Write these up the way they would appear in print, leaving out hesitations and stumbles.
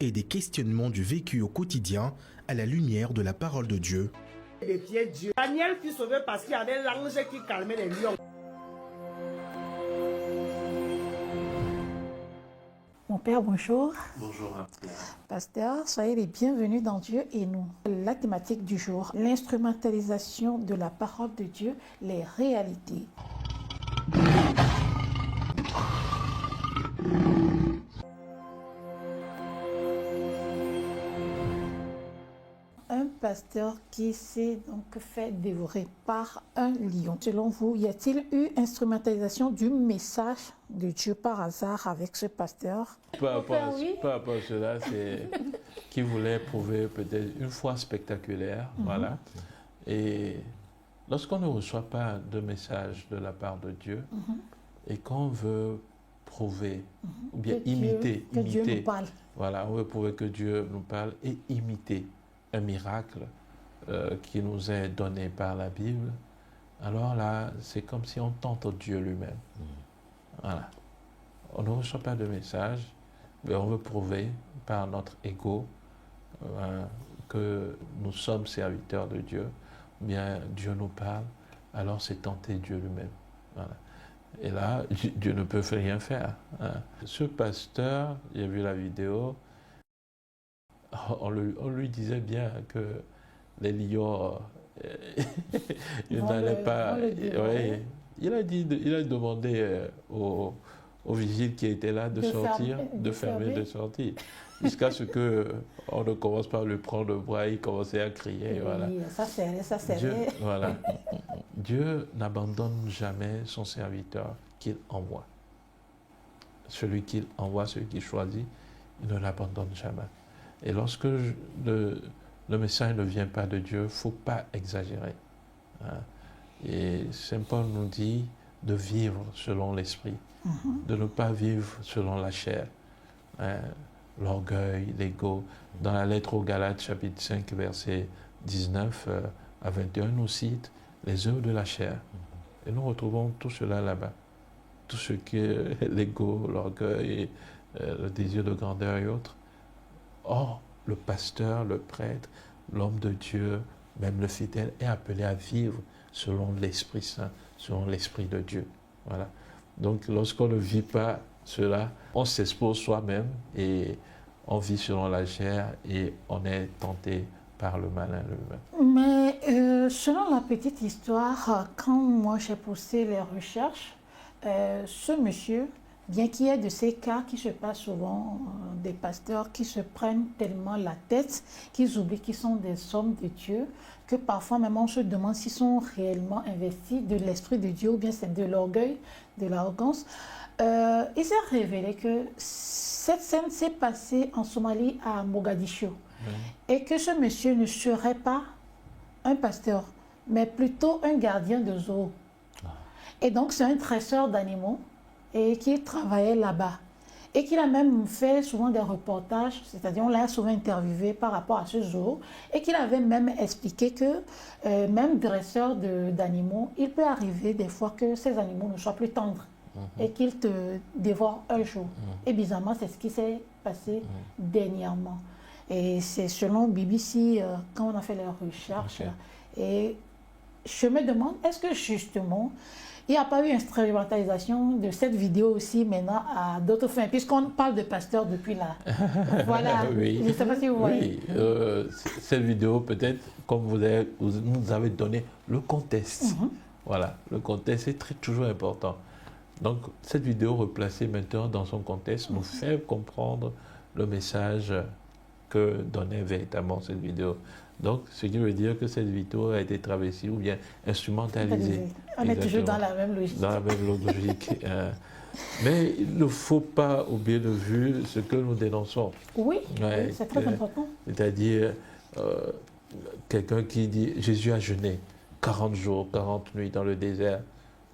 et des questionnements du vécu au quotidien à la lumière de la parole de Dieu. Daniel fut sauvé parce qu'il y avait l'ange qui calmait les lions. Mon père, bonjour. Bonjour. Pasteur, soyez les bienvenus dans Dieu et nous. La thématique du jour, l'instrumentalisation de la parole de Dieu, les réalités. Un pasteur qui s'est donc fait dévorer par un lion. Selon vous, y a-t-il eu instrumentalisation du message de Dieu par hasard avec ce pasteur? Par rapport à cela, c'est qu'il voulait prouver peut-être une foi spectaculaire. Voilà. Et lorsqu'on ne reçoit pas de message de la part de Dieu et qu'on veut prouver ou bien imiter, Dieu nous parle. Voilà, on veut prouver que Dieu nous parle et imiter un miracle qui nous est donné par la Bible, alors là, c'est comme si on tente Dieu lui-même. Voilà. On ne reçoit pas de message, mais on veut prouver par notre ego que nous sommes serviteurs de Dieu, bien Dieu nous parle, alors c'est tenter Dieu lui-même. Voilà. Et là, Dieu ne peut rien faire. Ce pasteur, j'ai vu la vidéo, on lui disait bien que les lions, il n'allait pas. Il a demandé aux vigiles qui étaient là de sortir, de fermer, de sortir. Jusqu'à ce qu'on ne commence pas à lui prendre le bras, il commençait à crier. Voilà. Ça serrait. Dieu n'abandonne jamais son serviteur qu'il envoie. Celui qu'il envoie, celui qu'il choisit, il ne l'abandonne jamais. Et lorsque le message ne vient pas de Dieu, il ne faut pas exagérer. Et Saint Paul nous dit de vivre selon l'esprit, de ne pas vivre selon la chair. L'orgueil, l'ego. Dans la lettre aux Galates, chapitre 5, verset 19 à 21, nous cite les œuvres de la chair. Et nous retrouvons tout cela là-bas. Tout ce qui est l'ego, l'orgueil, le désir de grandeur et autres. Or, le pasteur, le prêtre, l'homme de Dieu, même le fidèle, est appelé à vivre selon l'Esprit Saint, selon l'Esprit de Dieu. Voilà. Donc, lorsqu'on ne vit pas cela, on s'expose soi-même et on vit selon la chair et on est tenté par le malin lui-même. Mais selon la petite histoire, quand moi j'ai poussé les recherches, ce monsieur, bien qu'il y ait de ces cas qui se passent souvent, des pasteurs qui se prennent tellement la tête qu'ils oublient qu'ils sont des hommes de Dieu, que parfois même on se demande s'ils sont réellement investis de l'Esprit de Dieu ou bien c'est de l'orgueil, de l'arrogance. Il s'est révélé que cette scène s'est passée en Somalie, à Mogadiscio, et que ce monsieur ne serait pas un pasteur, mais plutôt un gardien de zoo. Et donc c'est un dresseur d'animaux et qui travaillait là-bas. Et qu'il a même fait souvent des reportages, c'est-à-dire on l'a souvent interviewé par rapport à ce zoo, et qu'il avait même expliqué que même dresseur d'animaux, il peut arriver des fois que ces animaux ne soient plus tendres et qu'ils te dévorent un jour. Et bizarrement, c'est ce qui s'est passé dernièrement. Et c'est selon BBC, quand on a fait les recherches, et je me demande, est-ce que justement, il n'y a pas eu instrumentalisation de cette vidéo aussi maintenant à d'autres fins, puisqu'on parle de pasteur depuis là. Voilà, oui. Je ne sais pas si vous voyez. Oui, cette vidéo peut-être, comme vous nous avez donné le contexte. Voilà, le contexte est toujours important. Donc cette vidéo replacée maintenant dans son contexte nous fait comprendre le message que donnait véritablement cette vidéo. Donc, ce qui veut dire que cette vidéo a été travestie ou bien instrumentalisée. On est toujours dans la même logique. Dans la même logique. Mais il ne faut pas oublier de vue ce que nous dénonçons. Oui, c'est très important. C'est-à-dire, quelqu'un qui dit « Jésus a jeûné 40 jours, 40 nuits dans le désert,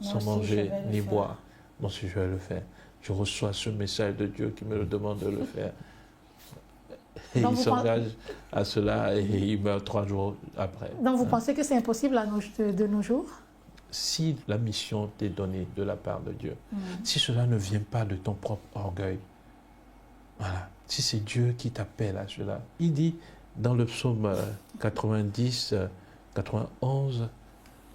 sans manger ni boire. Moi aussi, je vais le faire. Je reçois ce message de Dieu qui me le demande de le faire. » Et il s'engage à cela et il meurt 3 jours après. Donc vous pensez que c'est impossible de nos jours? Si la mission t'est donnée de la part de Dieu, si cela ne vient pas de ton propre orgueil, voilà, si c'est Dieu qui t'appelle à cela. Il dit dans le psaume 90, 91,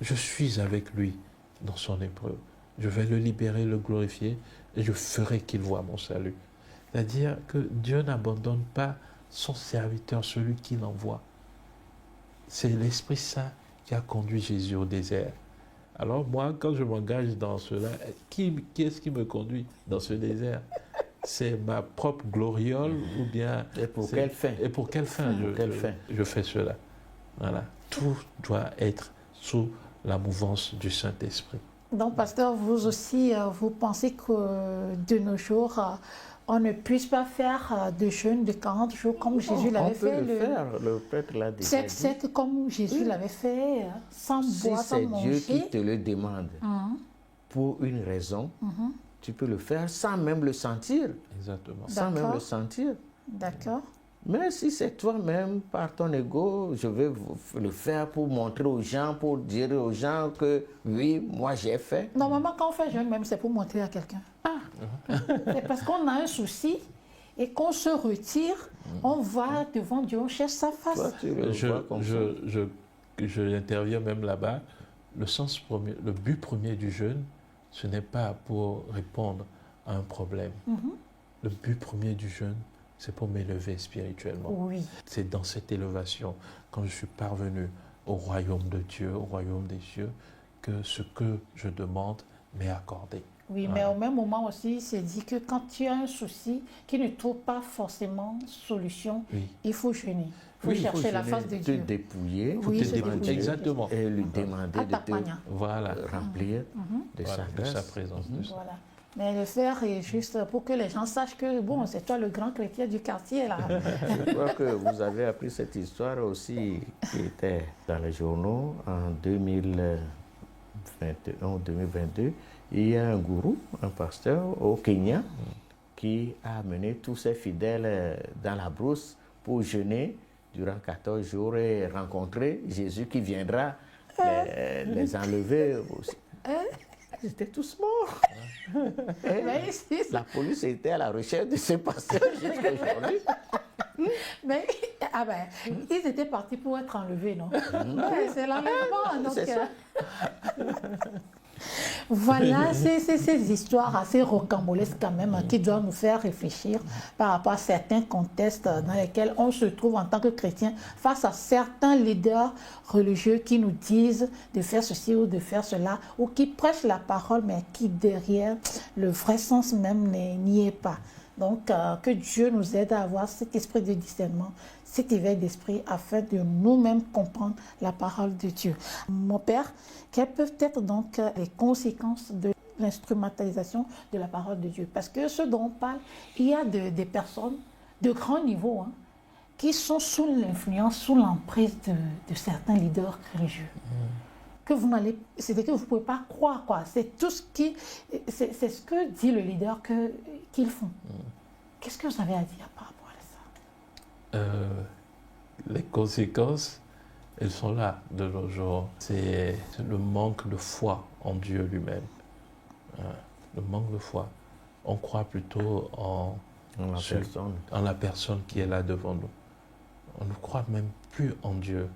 je suis avec lui dans son épreuve. Je vais le libérer, le glorifier, et je ferai qu'il voie mon salut. C'est-à-dire que Dieu n'abandonne pas son serviteur, celui qui l'envoie. C'est l'Esprit Saint qui a conduit Jésus au désert. Alors moi, quand je m'engage dans cela, qui est-ce qui me conduit dans ce désert? C'est ma propre gloriole ou bien... Et pour quelle fin? Et pour quelle fin je fais cela? Voilà. Tout doit être sous la mouvance du Saint-Esprit. Donc, pasteur, vous aussi, vous pensez que de nos jours, on ne puisse pas faire de jeûne de 40 jours comme Jésus l'avait fait? On peut le faire, le prêtre l'a dit. C'est comme Jésus l'avait fait, sans boire, sans manger. Si c'est Dieu qui te le demande, pour une raison, tu peux le faire sans même le sentir. Exactement. Sans même le sentir. D'accord. Mais si c'est toi-même, par ton ego, je vais le faire pour montrer aux gens, pour dire aux gens que oui, moi j'ai fait. Normalement, quand on fait jeûne, même c'est pour montrer à quelqu'un. C'est parce qu'on a un souci et qu'on se retire, on va devant Dieu, on cherche sa face. Toi, tu le vois comme ça. Je interviens même là-bas. Le but premier du jeûne, ce n'est pas pour répondre à un problème. Le but premier du jeûne, c'est pour m'élever spirituellement. Oui. C'est dans cette élévation, quand je suis parvenu au royaume de Dieu, au royaume des cieux, que ce que je demande m'est accordé. Oui, mais au même moment aussi, c'est dit que quand tu as un souci qui ne trouve pas forcément solution, il faut jeûner. Il faut chercher la face de Dieu. Te dépouiller, Exactement. Et lui demander de te remplir de sa présence. Voilà. Mais le faire est juste pour que les gens sachent que, bon, c'est toi le grand chrétien du quartier, là. Je crois que vous avez appris cette histoire aussi qui était dans les journaux en 2022. Il y a un gourou, un pasteur au Kenya, qui a amené tous ses fidèles dans la brousse pour jeûner durant 14 jours et rencontrer Jésus qui viendra les enlever aussi. Ils étaient tous morts. La police était à la recherche de ce pasteur jusqu'à aujourd'hui. Mais ils étaient partis pour être enlevés, non? C'est l'enlèvement. Donc, voilà, c'est ces histoires assez rocambolesques quand même qui doivent nous faire réfléchir par rapport à certains contextes dans lesquels on se trouve en tant que chrétien face à certains leaders religieux qui nous disent de faire ceci ou de faire cela ou qui prêchent la parole mais qui derrière le vrai sens même n'y est pas. Donc, que Dieu nous aide à avoir cet esprit de discernement, cet éveil d'esprit afin de nous-mêmes comprendre la parole de Dieu. Mon Père, quelles peuvent être donc les conséquences de l'instrumentalisation de la parole de Dieu? Parce que ce dont on parle, il y a des personnes de grand niveau qui sont sous l'influence, sous l'emprise de certains leaders religieux. C'est que vous ne pouvez pas croire, quoi. C'est tout ce c'est ce que dit le leader qu'ils font. Qu'est-ce que vous avez à dire par rapport à ça? Les conséquences, elles sont là de nos jours. C'est le manque de foi en Dieu lui-même. Le manque de foi. On croit plutôt en la personne qui est là devant nous. On ne croit même plus en Dieu.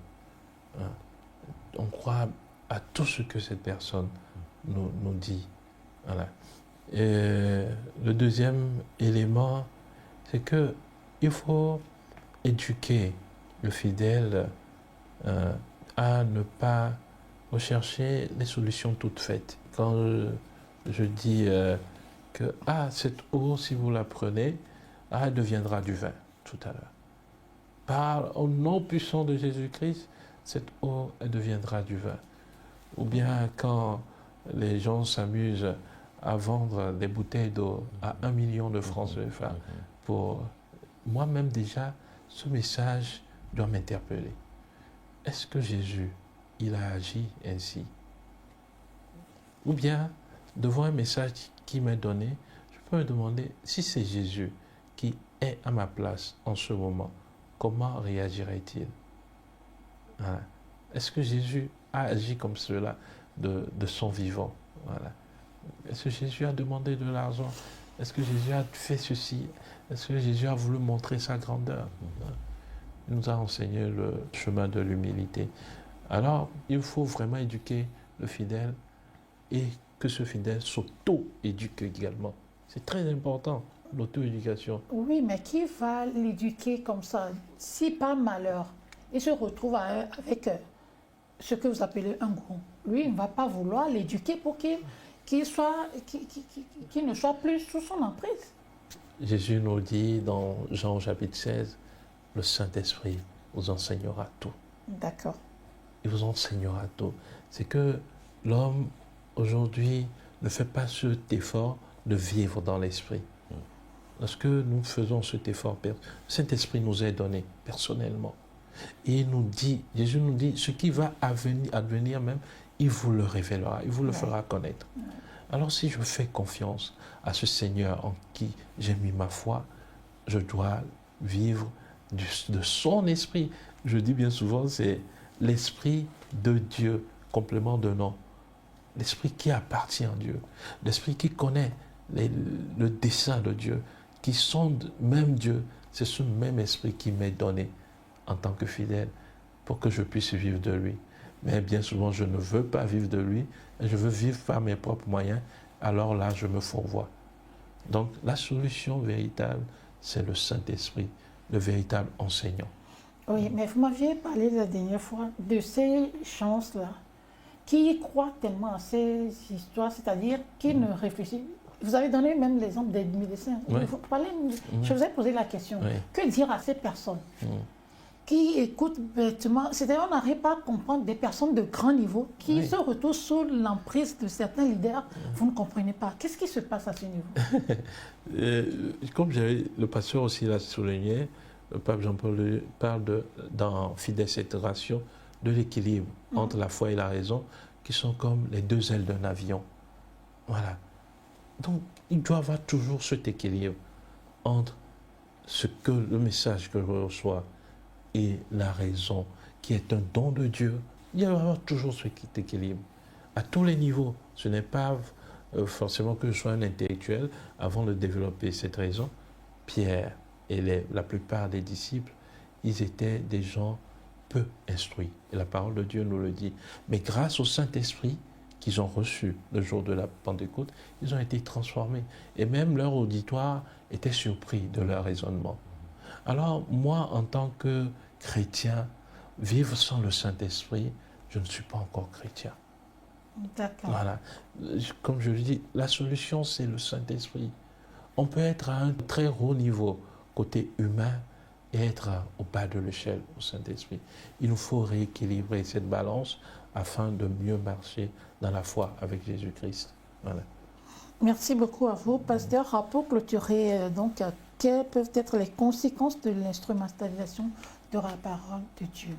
On croit à tout ce que cette personne nous dit. Voilà. Et le deuxième élément, c'est qu'il faut éduquer le fidèle à ne pas rechercher les solutions toutes faites. Quand je dis que cette eau, si vous la prenez, elle deviendra du vin tout à l'heure. Au nom puissant de Jésus-Christ, cette eau, elle deviendra du vin. Ou bien quand les gens s'amusent à vendre des bouteilles d'eau à 1 million de francs CFA. Pour moi-même déjà, ce message doit m'interpeller. Est-ce que Jésus, il a agi ainsi? Ou bien, devant un message qui m'est donné, je peux me demander si c'est Jésus qui est à ma place en ce moment, comment réagirait-il? Voilà. Est-ce que Jésus a agi comme cela de son vivant? Voilà. Est-ce que Jésus a demandé de l'argent? Est-ce que Jésus a fait ceci? Parce que Jésus a voulu montrer sa grandeur. Il nous a enseigné le chemin de l'humilité. Alors, il faut vraiment éduquer le fidèle et que ce fidèle s'auto-éduque également. C'est très important, l'auto-éducation. Oui, mais qui va l'éduquer comme ça? Si par malheur, il se retrouve avec ce que vous appelez un gourou, lui, il ne va pas vouloir l'éduquer pour qu'il ne soit plus sous son emprise. Jésus nous dit dans Jean chapitre 16, le Saint-Esprit vous enseignera tout. D'accord. Il vous enseignera tout. C'est que l'homme, aujourd'hui, ne fait pas cet effort de vivre dans l'esprit. Lorsque nous faisons cet effort, le Saint-Esprit nous est donné personnellement. Et il nous dit, Jésus nous dit, ce qui va advenir même, il vous le révélera, il vous le fera connaître. Alors si je fais confiance à ce Seigneur en qui j'ai mis ma foi, je dois vivre de son esprit. Je dis bien souvent, c'est l'esprit de Dieu, complément de nom. L'esprit qui appartient à Dieu, l'esprit qui connaît le dessein de Dieu, qui sonde même Dieu. C'est ce même esprit qui m'est donné en tant que fidèle pour que je puisse vivre de lui. Mais bien souvent, je ne veux pas vivre de lui, et je veux vivre par mes propres moyens. Alors là, je me fourvoie. Donc, la solution véritable, c'est le Saint-Esprit, le véritable enseignant. Oui, mais vous m'aviez parlé la dernière fois de ces chances-là, qui croient tellement à ces histoires, c'est-à-dire qui ne réfléchissent. Vous avez donné même l'exemple des médecins. Oui. Je vous ai posé la question. Oui. Que dire à ces personnes qui écoutent bêtement? C'est-à-dire, on n'arrive pas à comprendre des personnes de grand niveau qui se retrouvent sous l'emprise de certains leaders. Vous ne comprenez pas. Qu'est-ce qui se passe à ce niveau? Comme le pasteur aussi l'a souligné, le pape Jean-Paul II parle dans Fides et Ratio de l'équilibre entre la foi et la raison, qui sont comme les deux ailes d'un avion. Voilà. Donc, il doit y avoir toujours cet équilibre entre le message que je reçois et la raison, qui est un don de Dieu. Il doit y avoir toujours cet équilibre. À tous les niveaux. Ce n'est pas forcément que je sois un intellectuel avant de développer cette raison. Pierre et la plupart des disciples, ils étaient des gens peu instruits. Et la parole de Dieu nous le dit. Mais grâce au Saint-Esprit qu'ils ont reçu le jour de la Pentecôte, ils ont été transformés. Et même leur auditoire était surpris de leur raisonnement. Alors, moi, en tant que chrétien, vivre sans le Saint-Esprit, je ne suis pas encore chrétien. D'accord. Voilà. Comme je le dis, la solution, c'est le Saint-Esprit. On peut être à un très haut niveau, côté humain, et être au bas de l'échelle au Saint-Esprit. Il nous faut rééquilibrer cette balance afin de mieux marcher dans la foi avec Jésus-Christ. Voilà. Merci beaucoup à vous, pasteur. Pour clôturer, donc, quelles peuvent être les conséquences de l'instrumentalisation de la parole de Dieu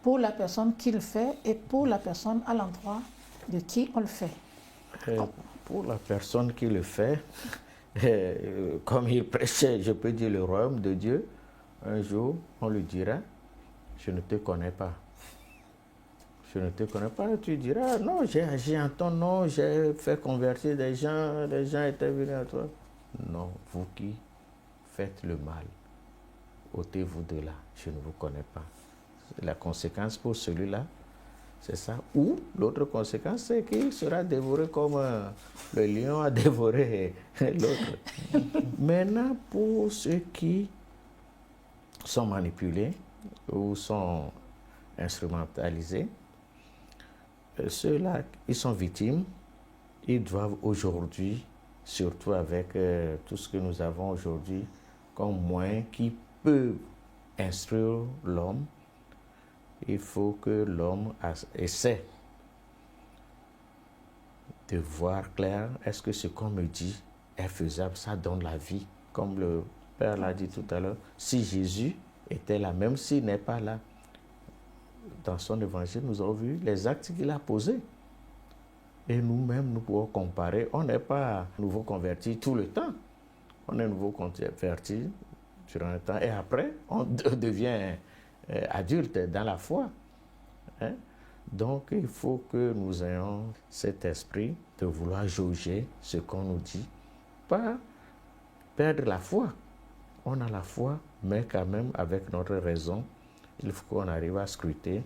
pour la personne qui le fait et pour la personne à l'endroit de qui on le fait? Pour la personne qui le fait, comme il prêchait, je peux dire, le royaume de Dieu, un jour, on lui dira, je ne te connais pas. Je ne te connais pas. Tu diras, non, j'ai agi en ton nom, j'ai fait convertir des gens étaient venus à toi. Non, vous qui faites le mal, ôtez-vous de là, je ne vous connais pas. La conséquence pour celui-là, c'est ça. Ou l'autre conséquence, c'est qu'il sera dévoré comme le lion a dévoré l'autre. Maintenant, pour ceux qui sont manipulés ou sont instrumentalisés, ceux-là, ils sont victimes. Ils doivent aujourd'hui, surtout avec tout ce que nous avons aujourd'hui comme moyen qui peut instruire l'homme, il faut que l'homme essaie de voir clair, est-ce que ce qu'on me dit est faisable, ça donne la vie. Comme le Père l'a dit tout à l'heure, si Jésus était là, même s'il n'est pas là, dans son évangile, nous avons vu les actes qu'il a posés. Et nous-mêmes, nous pouvons comparer. On n'est pas nouveau converti tout le temps. On est nouveau converti durant un temps. Et après, on devient adulte dans la foi. Hein? Donc, il faut que nous ayons cet esprit de vouloir jauger ce qu'on nous dit. Pas perdre la foi. on a la foi, mais quand même avec notre raison, il faut qu'on arrive à scruter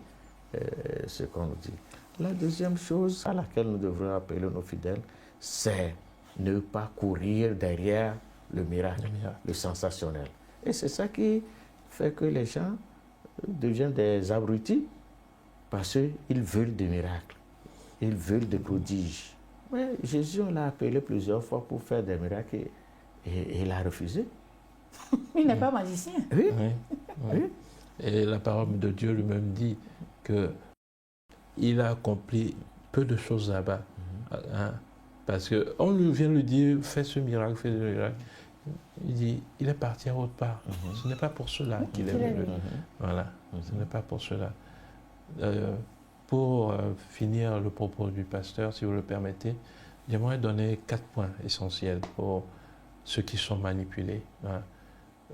ce qu'on nous dit. La deuxième chose à laquelle nous devrions appeler nos fidèles, c'est ne pas courir derrière le miracle, le sensationnel. Et c'est ça qui fait que les gens deviennent des abrutis, parce qu'ils veulent des miracles, ils veulent des prodiges. Mais Jésus, on l'a appelé plusieurs fois pour faire des miracles et il a refusé. Il n'est pas magicien. Oui. Oui, oui. Et la parole de Dieu lui-même dit qu'il a accompli peu de choses là-bas. Hein, parce qu'on lui vient lui dire, fais ce miracle, fais ce miracle. Il dit, il est parti à autre part. Ce n'est pas pour cela qu'il est venu. Voilà, ce n'est pas pour cela. Pour finir le propos du pasteur, si vous le permettez, j'aimerais donner 4 points essentiels pour ceux qui sont manipulés. Hein.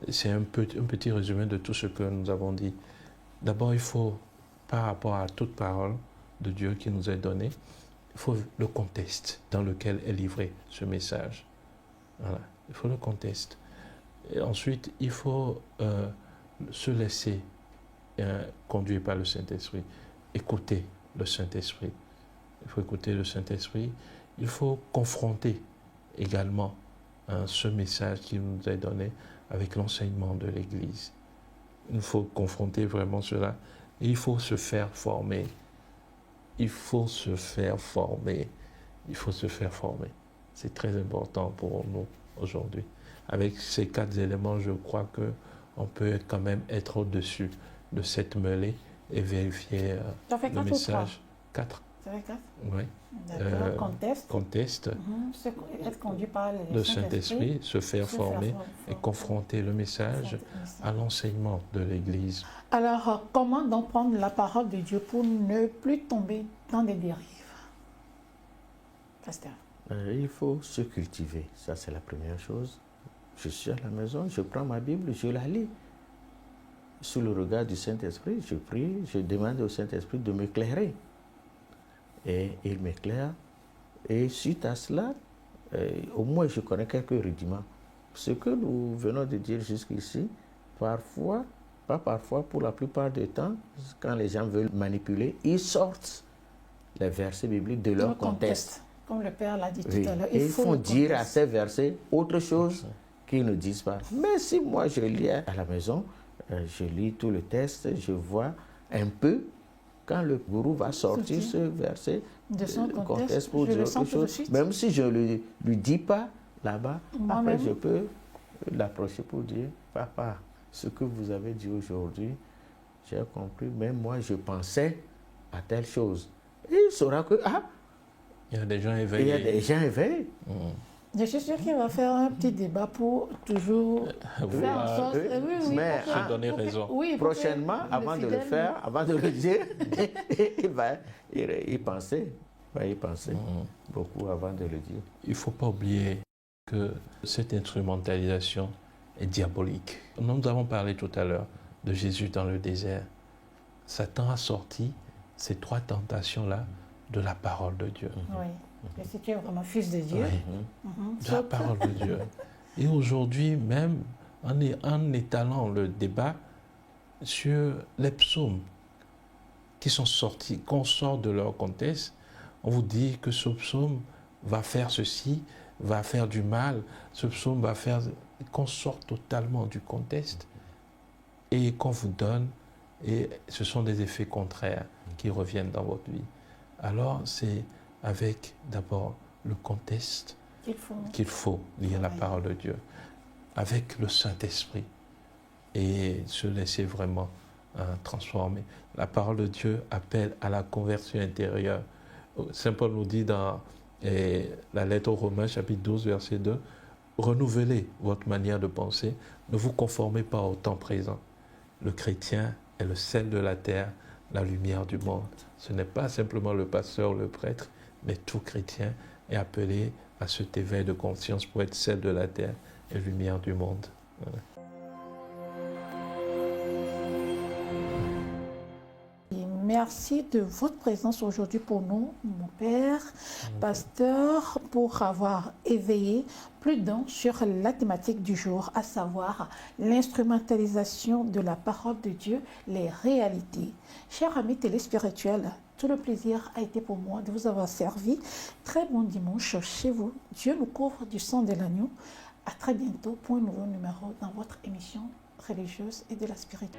C'est un petit résumé de tout ce que nous avons dit. D'abord, il faut, par rapport à toute parole de Dieu qui nous est donnée, il faut le contexte dans lequel est livré ce message. Voilà. Il faut le contexte. Et ensuite, il faut se laisser conduire par le Saint-Esprit. Écouter le Saint-Esprit. Il faut écouter le Saint-Esprit. Il faut confronter également ce message qui nous est donné avec l'enseignement de l'Église. Il faut confronter vraiment cela. Et il faut se faire former. Il faut se faire former. Il faut se faire former. C'est très important pour nous aujourd'hui. Avec ces 4 éléments, je crois qu'on peut quand même être au-dessus de cette mêlée et vérifier le message. 4. Ça fait 4? Oui. D'accord. Contexte. Être conduit par le Saint-Esprit, se faire former et confronter le message à l'enseignement de l'Église. Alors, comment donc prendre la parole de Dieu pour ne plus tomber dans des dérives? Pasteur. Il faut se cultiver, ça c'est la première chose. Je suis à la maison, je prends ma Bible, je la lis. Sous le regard du Saint-Esprit, je prie, je demande au Saint-Esprit de m'éclairer. Et il m'éclaire. Et suite à cela, au moins je connais quelques rudiments. Ce que nous venons de dire jusqu'ici, parfois, pas parfois, pour la plupart du temps, quand les gens veulent manipuler, ils sortent les versets bibliques de leur contexte. Comme le Père l'a dit tout à l'heure. Et ils font dire à ces versets autre chose qu'ils ne disent pas. Mais si moi je lis à la maison, je lis tout le texte, je vois un peu quand le gourou va sortir ce verset de son contexte pour dire quelque chose. Même si je ne lui dis pas là-bas, après je peux l'approcher pour dire, papa, ce que vous avez dit aujourd'hui, j'ai compris, mais moi je pensais à telle chose. Et il saura que, il y a des gens éveillés. Il y a des gens éveillés. Je suis sûr qu'il va faire un petit débat pour toujours faire en sorte... mais se donner raison. Prochainement, avant de le faire, avant de le dire, il va y penser. Beaucoup avant de le dire. Il ne faut pas oublier que cette instrumentalisation est diabolique. Nous avons parlé tout à l'heure de Jésus dans le désert. Satan a sorti ces 3 tentations-là de la parole de Dieu. Oui. Et si tu es vraiment fils de Dieu. De la parole de Dieu. Et aujourd'hui, même en étalant le débat sur les psaumes qui sont sortis, qu'on sort de leur contexte, on vous dit que ce psaume va faire ceci, va faire du mal, ce psaume va faire... qu'on sort totalement du contexte et qu'on vous donne, et ce sont des effets contraires qui reviennent dans votre vie. Alors, c'est avec d'abord le contexte qu'il faut lire la parole de Dieu, avec le Saint-Esprit, et se laisser vraiment transformer. La parole de Dieu appelle à la conversion intérieure. Saint Paul nous dit dans la lettre aux Romains, chapitre 12, verset 2, « Renouvelez votre manière de penser, ne vous conformez pas au temps présent. Le chrétien est le sel de la terre, la lumière du monde. » Ce n'est pas simplement le pasteur, le prêtre, mais tout chrétien est appelé à cet éveil de conscience pour être sel de la terre et lumière du monde. Voilà. merci de votre présence aujourd'hui pour nous, mon Père, pasteur, pour avoir éveillé plus d'un sur la thématique du jour, à savoir l'instrumentalisation de la parole de Dieu, les réalités. Chers amis téléspirituels, tout le plaisir a été pour moi de vous avoir servi. Très bon dimanche chez vous. Dieu nous couvre du sang de l'agneau. À très bientôt pour un nouveau numéro dans votre émission religieuse et de la spiritualité.